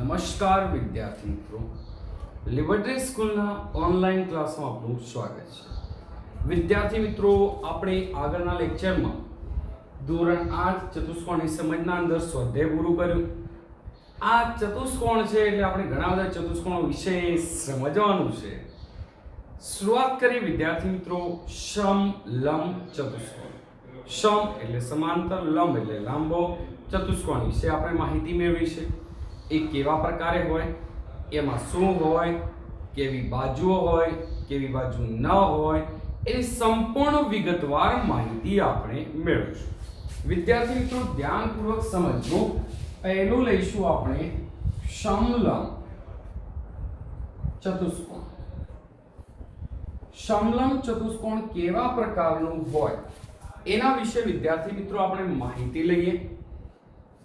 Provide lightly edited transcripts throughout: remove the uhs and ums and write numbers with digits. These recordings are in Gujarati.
નમસ્કાર વિદ્યાર્થી મિત્રો, લિબર્ટી સ્કૂલના ઓનલાઈન ક્લાસમાં આપનું સ્વાગત છે. વિદ્યાર્થી મિત્રો, આપણે આગળના લેક્ચરમાં ધોરણ 8 ચતુષ્કોણની સમજના અંદર સ્વાધ્યાય પૂરું કર્યું. આ ચતુષ્કોણ છે એટલે આપણે ઘણા બધા ચતુષ્કોણો વિશે સમજવાનું છે. શરૂઆત કરી વિદ્યાર્થી મિત્રો સમ લંબ ચતુષ્કોણ. સમ એટલે સમાંતર, લંબ એટલે લાંબો. ચતુષ્કોણ વિશે આપણે માહિતી મેળવી છે. એ કેવા પ્રકારે હોય, એમાં શું હોય, કેવી બાજુઓ હોય, કેવી બાજુ ન હોય, એની સંપૂર્ણ વિગતવાર માહિતી આપણે મેળવીશું. વિદ્યાર્થી મિત્રો ધ્યાનપૂર્વક સમજજો. પહેલું લઈશું આપણે સમલંબ ચતુષ્કોણ. સમલંબ ચતુષ્કોણ કેવા પ્રકારનું હોય એના વિશે વિદ્યાર્થી મિત્રો આપણે માહિતી લઈએ.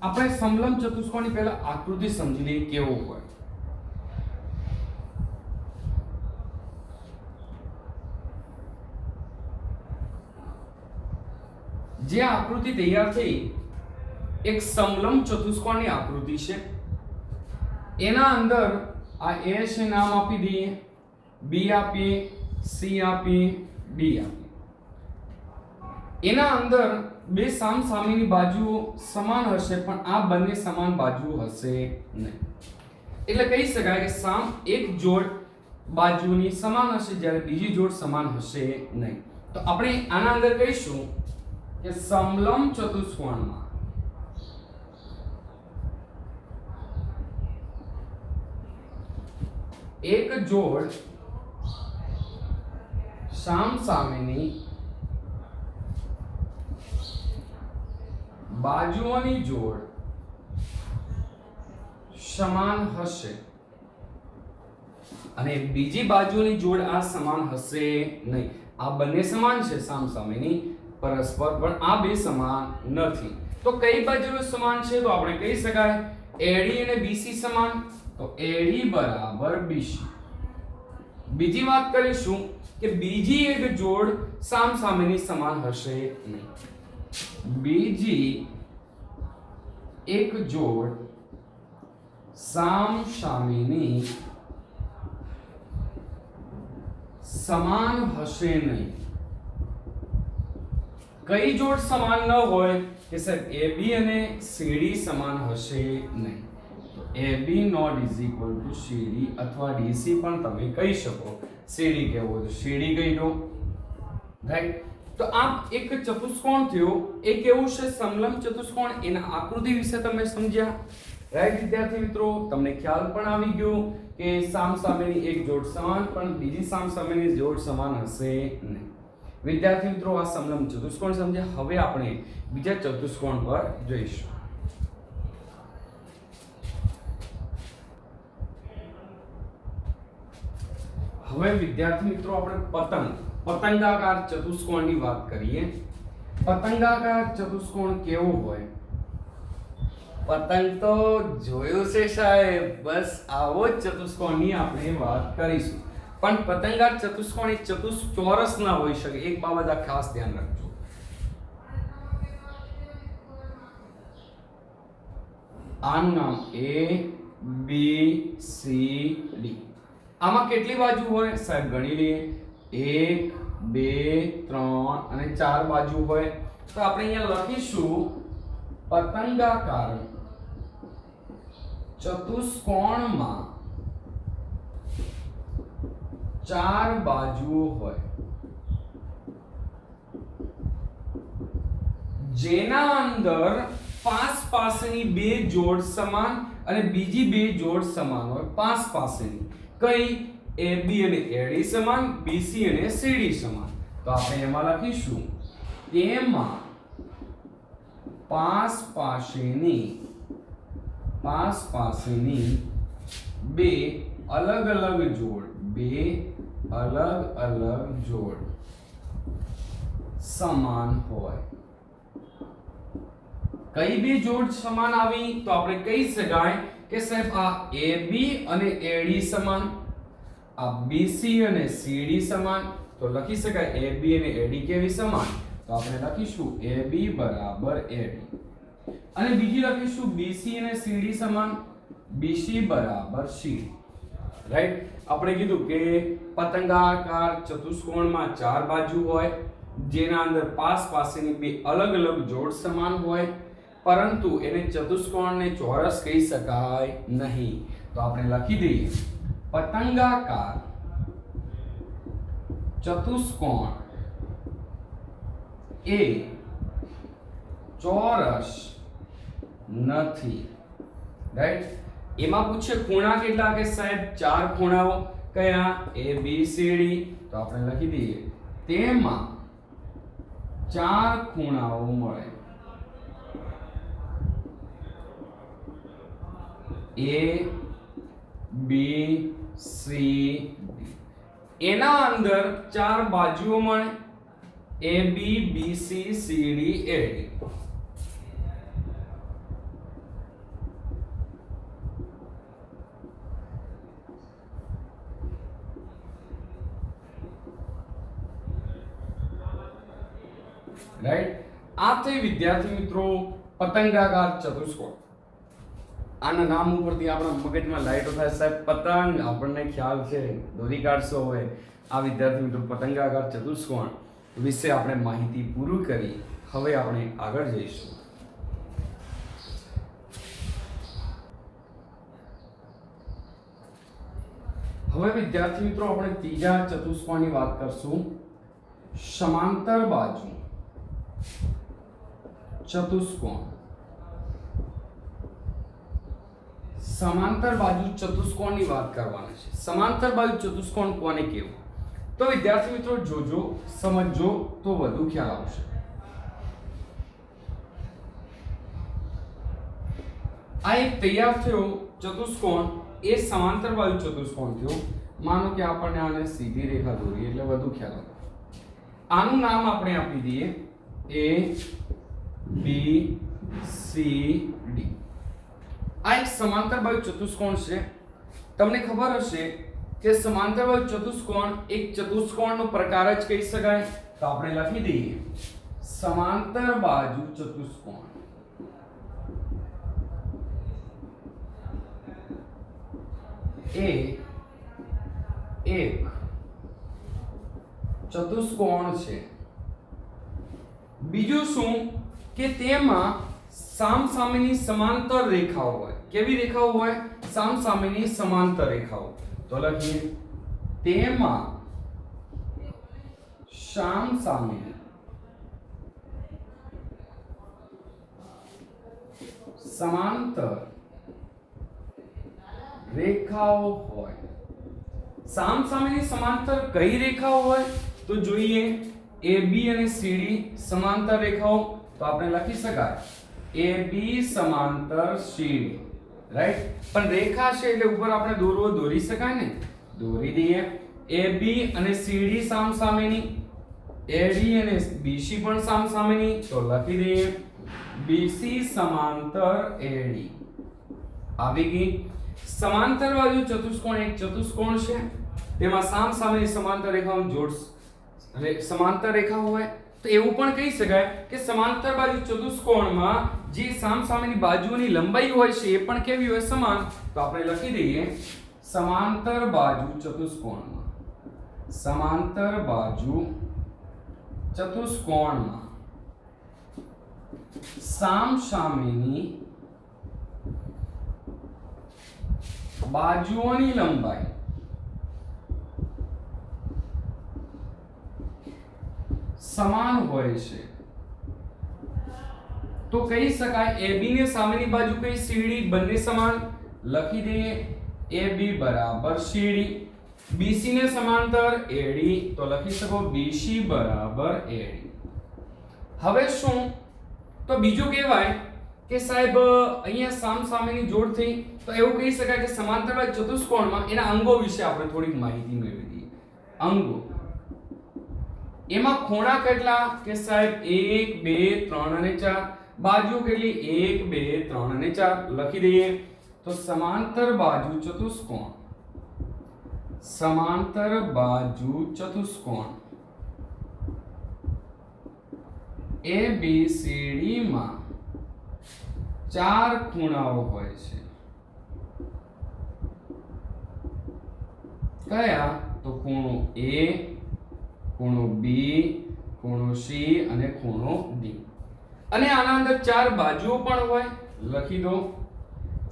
આપણે સમલંબ ચતુષ્કોણની પહેલા આકૃતિ સમજી લઈએ કેવો હોય. જે આકૃતિ તૈયાર થઈ એક સમલંબ ચતુષ્કોણની આકૃતિ છે. એના અંદર આ A છે નામ આપી દઈએ, B આપીએ, C આપીએ, D આપીએ. એના અંદર બે સામસામેની બાજુઓ સમાન હશે પણ આ બંને સમાન બાજુઓ હશે નહીં. એટલે કહી શકાય કે એક જોડ બાજુની સમાન હશે જ્યારે બીજી જોડ સમાન હશે નહીં. તો આપણે આના અંદર કહીશું કે સમલંબ ચતુષ્કોણમાં એક જોડ સામસામેની બાજુઓની જોડ સમાન હશે અને બીજી બાજુની જોડ આ સમાન હશે નહીં. આ બંને સમાન છે સામસામેની પરસ્પર, પણ આ બે સમાન નથી. તો કઈ બાજુઓ સમાન છે? તો આપણે કહી શકાય AD અને BC સમાન. તો AD બરાબર BC. બીજી વાત કરીશું કે બીજી એક જોડ સામસામેની સમાન હશે નહીં. બીજી એક જોડ સામસામેની સમાન હશે નહીં. કઈ જોડ સમાન ન હોય કે સાહેબ AB અને CD સમાન હશે નહીં. તો AB not is equal to CD અથવા DC પણ તમે કહી શકો. CD કહેવો તો CD કહી દો, રાઈટ. તો આ એક ચતુષ્કોણ થયો. એ કેવું છે? સમલંબ ચતુષ્કોણ. એના આકૃતિ વિશે તમે સમજ્યા, રાઈટ વિદ્યાર્થી મિત્રો? તમને ખ્યાલ પણ આવી ગયો કે સામસામેની એક જોડ સમાન પણ બીજી સામસામેની જોડ સમાન હશે નહીં. વિદ્યાર્થી મિત્રો આ સમલંબ ચતુષ્કોણ સમજ્યા. હવે આપણે બીજા ચતુષ્કોણ પર જઈશું. હવે વિદ્યાર્થી મિત્રો આપણે પતંગાકાર ચતુષ્કોણની વાત કરીએ. પતંગાકાર ચતુષ્કોણ કેવો હોય? પતંગ તો જોયું છે સાહેબ, બસ આવો જ ચતુષ્કોણની આપણે વાત કરીશું. પણ પતંગાકાર ચતુષ્કોણ એ ચોરસ ના હોઈ શકે. એક બાબત આ ખાસ ધ્યાન રાખજો. આનું નામ A B C D. આમાં કેટલી બાજુ હોય સાહેબ? ગણી લઈએ. 1 2 3 અને 4 બાજુ હોય. તો આપણે અહીંયા લખીશું પતંગાકાર ચતુષ્કોણમાં 4 બાજુઓ હોય જેના અંદર પાસની બે જોડ સમાન અને બીજી બે જોડ સમાન હોય. પાસની કઈ? AB અને AD સમાન, BC અને CD સમાન. તો આપણે એમાં લખીશું તેમાં પાસની બે અલગ અલગ જોડ સમાન હોય. કઈ બે જોડ સમાન આવી? તો આપણે કહી શકાય કે સાહેબ આ AB અને AD સમાન, આ BC અને CD સમાન. તો લખી શકાય AB અને AD કેવી સમાન? તો આપણે લખીશું AB બરાબર AD. અને બીજી લખીશું BC અને CD સમાન, BC બરાબર CD, રાઈટ। આપણે કીધું કે પતંગાકાર ચતુષ્કોણમાં 4 બાજુ હોય જેના અંદર પાસ પાસેની બે અલગ અલગ જોડ સમાન હોય, પરંતુ એને ચતુષ્કોણને ચોરસ કહી શકાય નહીં। તો આપણે લખી દઈએ પતંગાકાર ચતુષ્કોણ એ ચોરસ નથી, રાઈટ। એમાં પૂછે ખૂણા કેટલા, કે સાહેબ 4 ખૂણાઓ, કયા? ABCD। તો આપણે લખી દઈએ તેમાં 4 ખૂણાઓ મળે, A B C D। એના અંદર 4 બાજુઓ મળે, AB BC CD AD। Right. આ થઈ વિદ્યાર્થી મિત્રો પતંગાકાર ચતુષ્કોણ। આના નામ ઉપરથી આપણા મગજમાં લાઈટો થાય, સાહેબ પતંગ આપણને ખ્યાલ છે, દોરી કાઢશો હોય। આ વિદ્યાર્થી મિત્રો પતંગાકાર ચતુષ્કોણ વિશે આપણે માહિતી પૂરી કરી। હવે આપણે આગળ જઈશું। હવે વિદ્યાર્થી મિત્રો આપણે ત્રીજા ચતુષ્કોણની વાત કરશું, સમાંતર બાજુ ચતુષ્કોણ। સમાંતર બાજુ ચતુષ્કોણની વાત કરવાની છે। સમાંતર બાજુ ચતુષ્કોણ કોને કહેવું? તો વિદ્યાર્થી મિત્રો જોજો, સમજજો તો વધુ ખ્યાલ આવશે। આ એક તૈયાર થયો ચતુષ્કોણ એ સમાંતર બાજુ ચતુષ્કોણ થયો। માનો કે આપણને આને સીધી રેખા દોરી એટલે વધુ ખ્યાલ આવે। આનું નામ આપણે આપી દઈએ A B C D। આ એક સમાંતર બાજુ ચતુષ્કોણ છે। તમને ખબર હશે કે સમાંતર બાજુ ચતુષ્કોણ એક ચતુષ્કોણનો પ્રકાર જ કહી શકાય। તો આપણે લખી દઈએ સમાંતર બાજુ ચતુષ્કોણ એ એક ચતુષ્કોણ છે। બીજું શું કે તેમાં સામસામેની સમાંતર રેખાઓ હોય। કેવી રેખાઓ હોય? સામસામેની સમાંતર રેખાઓ। તો લખીએ તેમાં સામસામેની સમાંતર રેખાઓ હોય। સામસામેની સમાંતર કઈ રેખાઓ હોય? તો જોઈએ AB અને CD સમાંતર રેખાઓ। તો આપણે લખી શકાય AB સમાંતર CD, રાઈટ। પણ રેખા છે એટલે ઉપર આપણે દોરવો દોરી શકાય ને, દોરી દઈએ। AB અને CD સામસામેની, AD અને BC પણ સામસામેની। તો લખી દઈએ BC સમાંતર AD। આવી ગઈ। સમાંતર બાજુ ચતુષ્કોણ એક ચતુષ્કોણ છે, તેમાં સામસામેની સમાંતર રેખાઓ જોડ સમાંતર રેખા હોય। તો એવું પણ કહી શકાય કે સમાંતર બાજુ ચતુષ્કોણમાં જે સામસામેની બાજુઓની લંબાઈ હોય છે એ પણ કેવી હોય? સમાન। તો આપણે લખી દઈએ સમાંતર બાજુ ચતુષ્કોણમાં, સમાંતર બાજુ ચતુષ્કોણમાં સામસામેની બાજુઓની લંબાઈ સમાન હોય છે। તો કહી શકાય AB ને સામેની બાજુ કઈ CD બંને સમાન। લખી દઈએ AB બરાબર CD। BC ને સમાંતર AD, તો લખી શકો BC બરાબર AD। હવે શું? તો બીજું કહેવાય કે સાહેબ અહીંયા સામસામેની જોડ થઈ, તો એવું કહી શકાય કે સમાંતર બાજુ ચતુષ્કોણમાં એના અંગો વિશે આપણે થોડીક માહિતી મેળવી દઈએ। અંગો એમાં ખૂણા કેટલા? કે સાહેબ 1 2 3 અને 4। બાજુ કેટલી? 1 2 3 અને 4 લખી દઈએ। તો સમાંતર બાજુ ચતુષ્કોણ, સમાંતર બાજુ ચતુષ્કોણ ABCD માં ચાર ખૂણાઓ હોય છે. કયા? તો ખૂણો A, ખૂણો B, ખૂણો C અને ખૂણો D. અને આના અંદર ચાર બાજુઓ પણ હોય. લખી દો.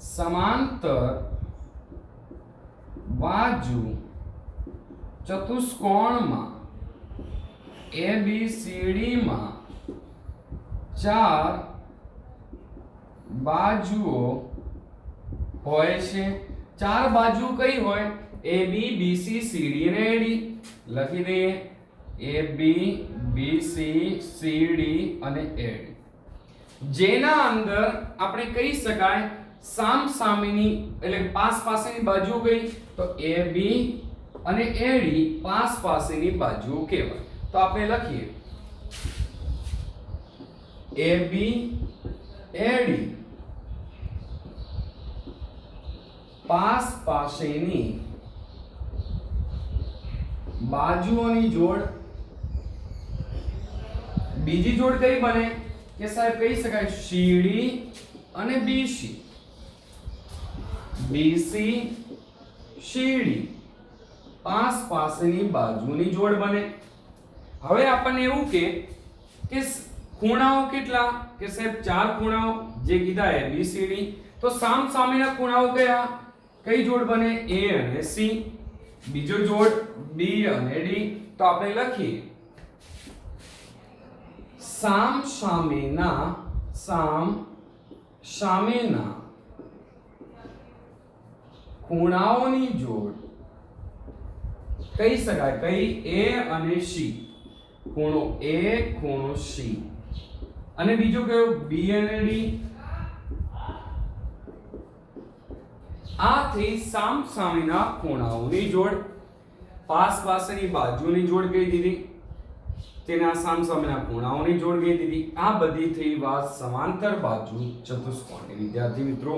સમાંતર બાજુ ચતુષ્કોણમાં ABCD માં ચાર બાજુઓ હોય છે. ચાર બાજુ કઈ હોય? AB, BC, CD અને AD. લખી દઈએ. AB, BC, CD અને AD. જેના અંદર આપણે કહી શકાય સામ સામેની એટલે પાસ પાસેની બાજુ કઈ? તો AB અને AD પાસ પાસેની બાજુ કહેવાય. તો આપણે લખીએ AB AD પાસ પાસેની બાજુઓની જોડ. બીજી જોડ કઈ બને કે સાહેબ કહી શકાય CD અને BC. BC CD પાસ પાસેની બાજુની જોડ બને. હવે આપણને એવું કે ખૂણાઓ કેટલા? કે સાહેબ ચાર ખૂણાઓ જે કીધા ABCD. તો સામ સામેના ખૂણાઓ કયા? કઈ જોડ બને? A અને C. બીજો જોડ B અને D. તો આપણે લખીએ સામ સામેના ખૂણાઓની જોડ કહી શકાય કઈ? A અને C. ખૂણો A, ખૂણો C અને બીજો કયો? B અને D. આથી સામ સામેના ખૂણાઓની જોડ. પાસ પાસેની બાજુની જોડ કહી દીધી. તેના સામ સામેના ખૂણાઓની જોડ કહી દીધી. આ બધી થઈ વાત સમાંતર બાજુ ચતુષ્કોણની. વિદ્યાર્થી મિત્રો,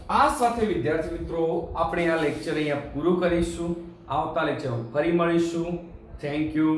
આ સાથે વિદ્યાર્થી મિત્રો આપણે આ લેક્ચર અહીંયા પૂરું કરીશું. આવતા લેક્ચરમાં ફરી મળીશું. Thank you.